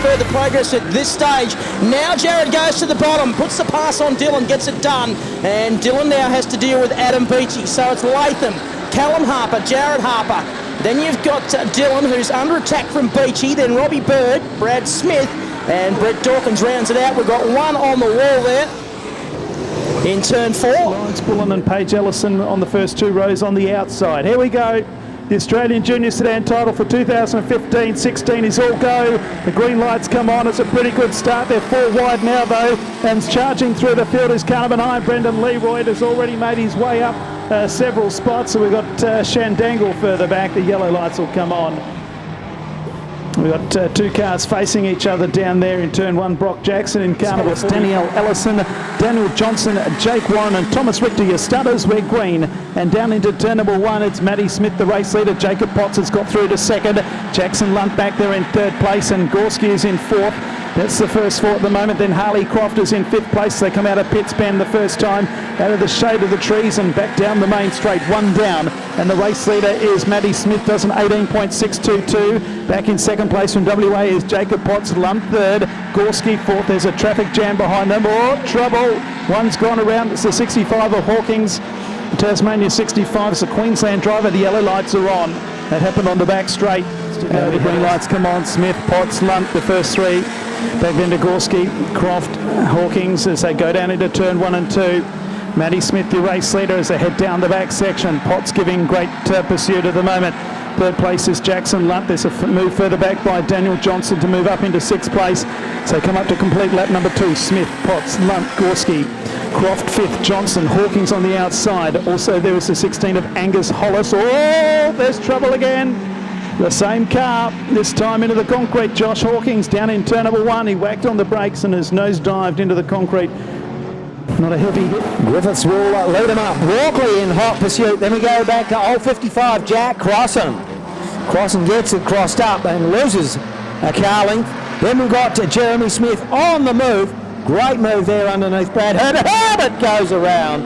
further progress at this stage. Now Jared goes to the bottom, puts the pass on Dylan, gets it done, and Dylan now has to deal with Adam Beachy. So it's Latham, Callum Harper, Jared Harper. Then you've got Dylan, who's under attack from Beachy, then Robbie Bird, Brad Smith, and Brett Dawkins rounds it out. We've got one on the wall there in turn 4. Lawrence Bullen and Paige Ellison on the first 2 rows on the outside. Here we go. The Australian Junior Sedan title for 2015-16 is all go. The green lights come on. It's a pretty good start. They're 4 wide now though, and charging through the field is Carmen behind. Brendan Leroy has already made his way up several spots. So we've got Shandangle further back. The yellow lights will come on. We've got 2 cars facing each other down there in turn 1. Brock Jackson in Carnival. It's Danielle Ellison, Daniel Johnson, Jake Warren and Thomas Richter. Your starters wear green. And down into turn number 1, it's Maddie Smith, the race leader. Jacob Potts has got through to 2nd. Jackson Lunt back there in 3rd place, and Gorski is in 4th. That's the first 4 at the moment. Then Harley Croft is in 5th place. They come out of pits bend the first time, out of the shade of the trees and back down the main straight, 1 down. And the race leader is Maddie Smith, does an 18.622. Back in 2nd place from WA is Jacob Potts, Lunt 3rd. Gorski 4th. There's a traffic jam behind them. Oh, trouble. One's gone around. It's the 65 of Hawkins. Tasmania 65 is a Queensland driver. The yellow lights are on. That happened on the back straight. The green lights come on. Smith, Potts, Lunt, the first 3. Back then to Gorski, Croft, Hawkins as they go down into turn 1 and 2. Maddie Smith, the race leader, as they head down the back section. Potts giving great pursuit at the moment. 3rd place is Jackson Lunt. There's a move further back by Daniel Johnson to move up into 6th place. So come up to complete lap number 2. Smith, Potts, Lunt, Gorski, Croft 5th, Johnson, Hawkins on the outside. Also there is the 16 of Angus Hollis. Oh, there's trouble again. The same car, this time into the concrete. Josh Hawkins down in turn number 1. He whacked on the brakes and has nose dived into the concrete. Not a heavy hit. Griffiths will lead him up. Walkley in hot pursuit. Then we go back to old 55, Jack Crossan. Crossan gets it crossed up and loses a car length. Then we've got Jeremy Smith on the move. Great move there underneath Brad Herbert. Herbert goes around.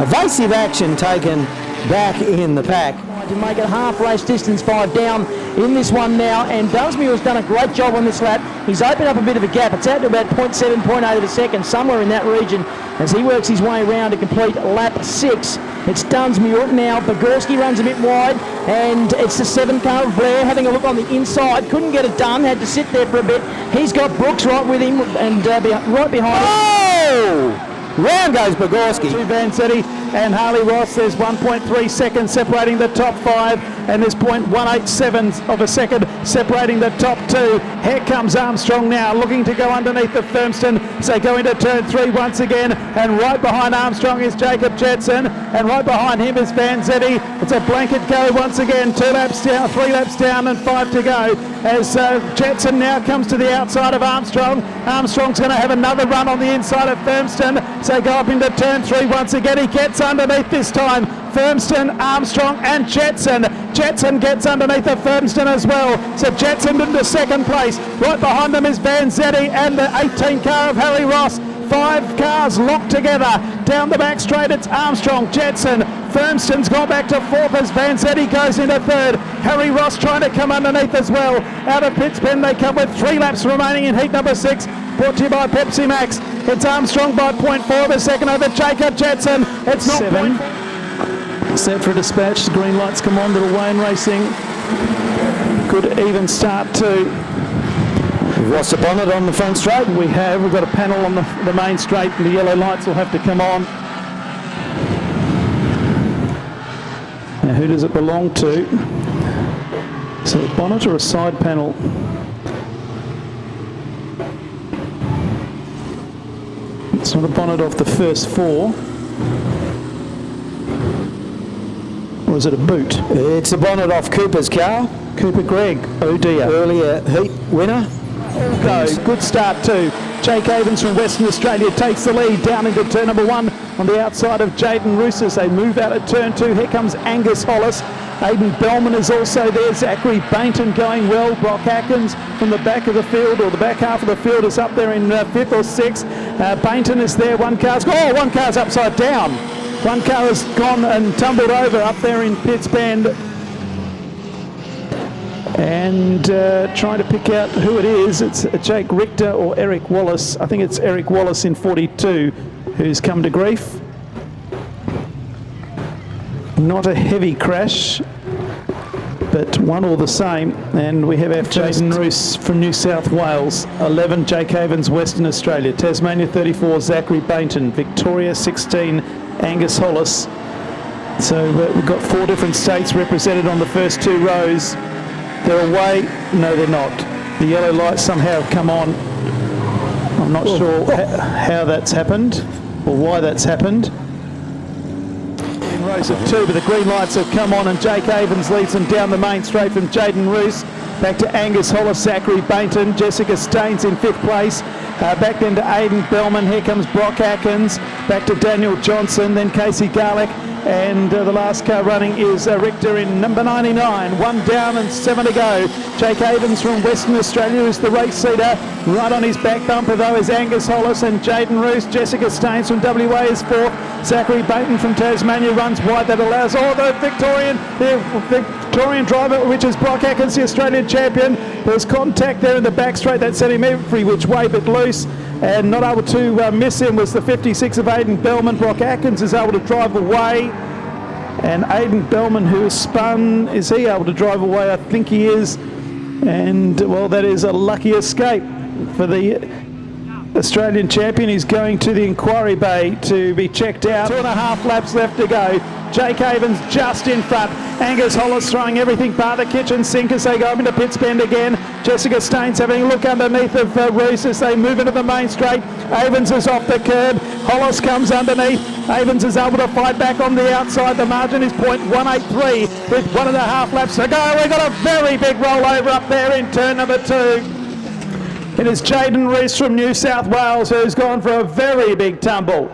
Evasive action taken back in the pack. To make it half race distance, 5 down in this one now, and Dunsmuir has done a great job on this lap. He's opened up a bit of a gap. It's out to about 0.7, 0.8 of a second, somewhere in that region, as he works his way around to complete lap 6. It's Dunsmuir now. Bogorski runs a bit wide, and it's the 7 car of Blair having a look on the inside. Couldn't get it done, had to sit there for a bit. He's got Brooks right with him and right behind him. Oh! Round goes Bogorski. To Vanzetti and Harley Ross. There's 1.3 seconds separating the top 5, and there's 0.187 of a second separating the top 2. Here comes Armstrong now, looking to go underneath the Firmston. So go into turn 3 once again, and right behind Armstrong is Jacob Jetson, and right behind him is Vanzetti. It's a blanket go once again. 2 laps down, 3 laps down, and 5 to go. As Jetson now comes to the outside of Armstrong. Armstrong's going to have another run on the inside of Firmston. So go up into turn 3 once again. He gets underneath this time. Firmston, Armstrong and Jetson. Jetson gets underneath the Firmston as well. So Jetson into 2nd place. Right behind them is Vanzetti and the 18 car of Harry Ross. 5 cars locked together. Down the back straight, it's Armstrong, Jetson. Firmston's gone back to 4th as Vanzetti goes into 3rd. Harry Ross trying to come underneath as well. Out of pits pen they come with 3 laps remaining in heat number 6. Brought to you by Pepsi Max. It's Armstrong by 0.4 of a second over Jacob Jetson. It's not 7. Set for a dispatch. The green lights come on. Little Wayne Racing. Good even start too. We've lost the bonnet on the front straight. We have. We've got a panel on the main straight, and the yellow lights will have to come on. Now, who does it belong to? So a bonnet or a side panel? It's not a bonnet off the first 4. Or is it a boot? It's a bonnet off Cooper's car. Cooper Gregg. Oh dear. Earlier heat winner. Go. Good start too. Jake Evans from Western Australia takes the lead down into turn number 1 on the outside of Jaden Roos. They move out at turn 2. Here comes Angus Hollis. Aidan Bellman is also there. Zachary Bainton going well. Brock Atkins from the back of the field, or the back half of the field, is up there in 5th or 6th. Bainton is there. One car's upside down. One car has gone and tumbled over up there in Pitts Bend. And trying to pick out who it is. It's Jake Richter or Eric Wallace. I think it's Eric Wallace in 42 who's come to grief. Not a heavy crash, but one all the same. And we have our Jaden Roos from New South Wales, 11 Jake Havens, Western Australia, Tasmania 34 Zachary Bainton, Victoria 16 Angus Hollis. So we've got 4 different states represented on the first 2 rows. They're away. No, they're not. The yellow lights somehow have come on. I'm not sure how that's happened or why that's happened. In rows of 2, but the green lights have come on and Jake Havens leads them down the main straight from Jaden Roos. Back to Angus Hollis, Zachary Bainton, Jessica Staines in 5th place. Back then to Aidan Bellman. Here comes Brock Atkins. Back to Daniel Johnson, then Casey Garlick. And the last car running is Richter in number 99. 1 down and 7 to go. Jake Havens from Western Australia is the race leader. Right on his back bumper though is Angus Hollis and Jaden Roos. Jessica Staines from WA is 4th. Zachary Bainton from Tasmania runs wide. That allows the Victorian driver, which is Brock Atkins, the Australian champion. There's contact there in the back straight. That sent him every which way but loose. And not able to miss him was the 56 of Aidan Bellman. Brock Atkins is able to drive away. And Aidan Bellman, who is spun, is he able to drive away? I think he is. And, well, that is a lucky escape for the Australian champion. He's going to the inquiry bay to be checked out. 2.5 laps left to go. Jake Havens just in front. Angus Hollis throwing everything bar the kitchen sink as they go up into pit bend again. Jessica Staines having a look underneath of Roos as they move into the main straight. Havens is off the curb. Hollis comes underneath. Havens is able to fight back on the outside. The margin is .183 with 1.5 laps to go. We've got a very big rollover up there in turn number 2. It is Jaden Roos from New South Wales who's gone for a very big tumble.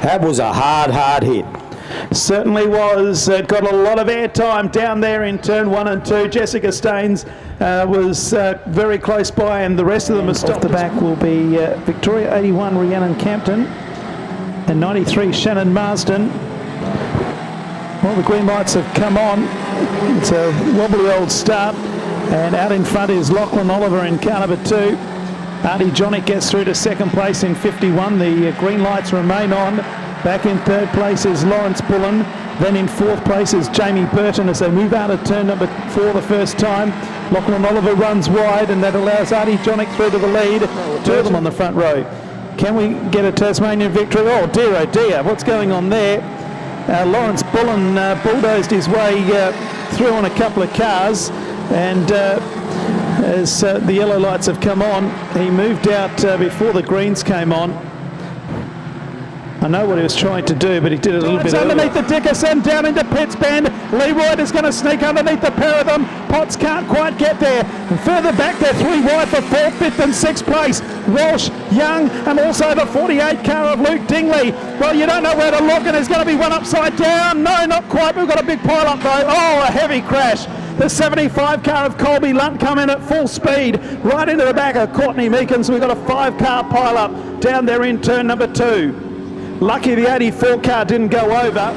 That was a hard hit. Certainly was. It got a lot of airtime down there in turn 1 and 2. Jessica Staines was very close by, and the rest of them are stopped. Off the back will be Victoria 81 Rhiannon Campton and 93 Shannon Marsden. Well, the green lights have come on. It's a wobbly old start, and out in front is Lachlan Oliver in car number 2. Artie Johnnick gets through to 2nd place in 51. The green lights remain on. Back in 3rd place is Lawrence Bullen. Then in 4th place is Jamie Burton as they move out of turn number 4 the first time. Lachlan Oliver runs wide, and that allows Artie Johnnick through to the lead. 2 of them on the front row. Can we get a Tasmanian victory? Oh dear, what's going on there? Lawrence Bullen bulldozed his way through on a couple of cars, and as the yellow lights have come on, he moved out before the greens came on. I know what he was trying to do, but he did it a little bit underneath the Dickerson, down into pits bend. Leroy is going to sneak underneath the pair of them. Potts can't quite get there. And further back, they're 3 wide for 4th, 5th and 6th place. Walsh, Young, and also the 48 car of Luke Dingley. Well, you don't know where to look, and there's going to be one upside down. No, not quite. We've got a big pile up though. Oh, a heavy crash. The 75 car of Colby Lunt come in at full speed, right into the back of Courtney Meekins. We've got a 5-car pile up down there in turn number 2. Lucky the 84 car didn't go over.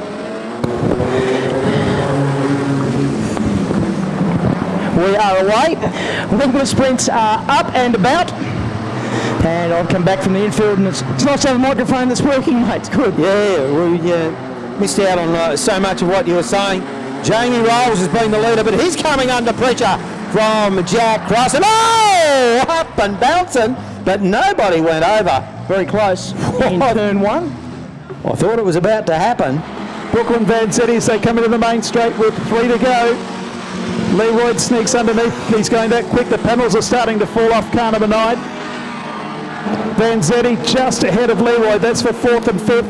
We are away. The sprints are up and about. And I'll come back from the infield, and it's nice to have a microphone that's working, mate. It's good. Yeah, we missed out on so much of what you were saying. Jamie Rolls has been the leader, but he's coming under pressure from Jack Crossan. Oh! Up and bouncing, but nobody went over. Very close in turn 1. I thought it was about to happen. Brooklyn Van Zetti as they come into the main straight with 3 to go. Leroy sneaks underneath. He's going that quick. The panels are starting to fall off car number 9. Van Zetti just ahead of Leroy. That's for 4th and 5th.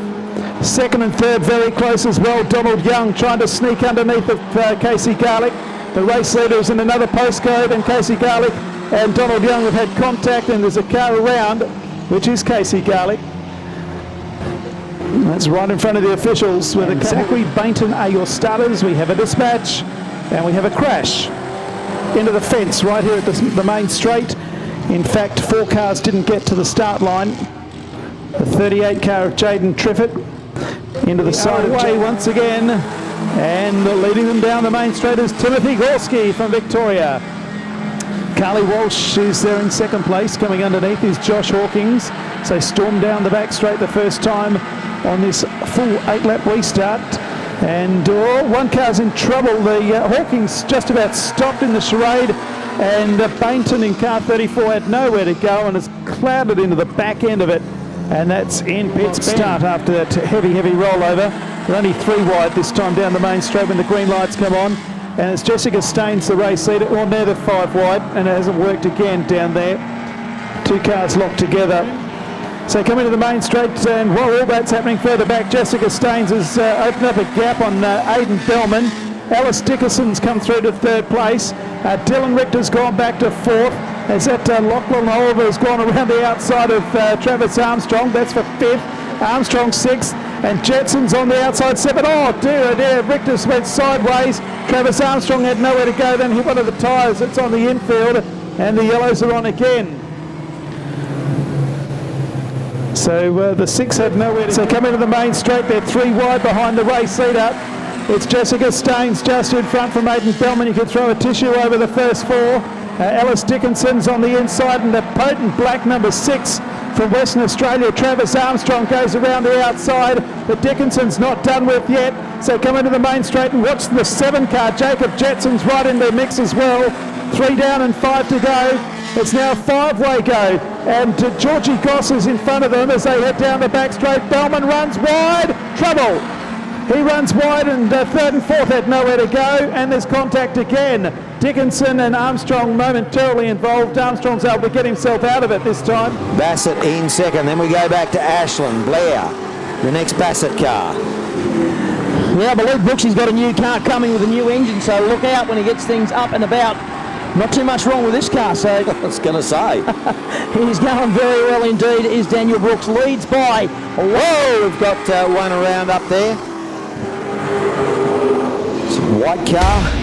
2nd and 3rd very close as well. Donald Young trying to sneak underneath of Casey Garlick. The race leader is in another postcode, and Casey Garlick and Donald Young have had contact, and there's a car around, which is Casey Garlick. That's right in front of the officials. With a Zachary Bainton are your starters. We have a dispatch, and we have a crash into the fence right here at the main straight. In fact, 4 cars didn't get to the start line. The 38 car of Jaden Triffett into the side of Jay once again. And leading them down the main straight is Timothy Gorski from Victoria. Carly Walsh is there in second place. Coming underneath is Josh Hawkins. So storm down the back straight the first time on this full 8-lap restart. And one car's in trouble. The Hawkins just about stopped in the charade, and Bainton in car 34 had nowhere to go and has clouded into the back end of it. And that's in pit start after that heavy rollover. They're only 3 wide this time down the main straight when the green lights come on. And it's Jessica Staines, the race leader. Well, now they're 5 wide, and it hasn't worked again down there. 2 cars locked together. So coming to the main straight, and while all that's happening further back, Jessica Staines has opened up a gap on Aidan Bellman. Alice Dickerson's come through to 3rd place. Dylan Richter's gone back to 4th. As that Lachlan Oliver has gone around the outside of Travis Armstrong. That's for 5th. Armstrong 6th. And Jetson's on the outside 7th. Oh dear, Richter's went sideways. Travis Armstrong had nowhere to go, then hit one of the tyres. It's on the infield, and the yellows are on again. So the 6 had nowhere to go. So coming to the main straight, they're 3 wide behind the race leader. It's Jessica Staines just in front from Aidan Bellman. You could throw a tissue over the first 4. Alice Dickinson's on the inside, and the potent black number 6 from Western Australia, Travis Armstrong, goes around the outside, but Dickinson's not done with yet. So coming to the main straight and watch the 7 car. Jacob Jetson's right in the mix as well. 3 down and 5 to go. It's now a 5-way go, and Georgie Goss is in front of them as they head down the back straight. Bellman runs wide, trouble. He runs wide, and 3rd and 4th had nowhere to go, and there's contact again. Dickinson and Armstrong momentarily involved. Armstrong's able to get himself out of it this time. Bassett in second. Then we go back to Ashland. Blair, the next Bassett car. Yeah, I believe Brooksy's got a new car coming with a new engine, so look out when he gets things up and about. Not too much wrong with this car, so I was going to say. he's going very well indeed, is Daniel Brooks. Leads by, whoa, we've got one around up there. It's a white car.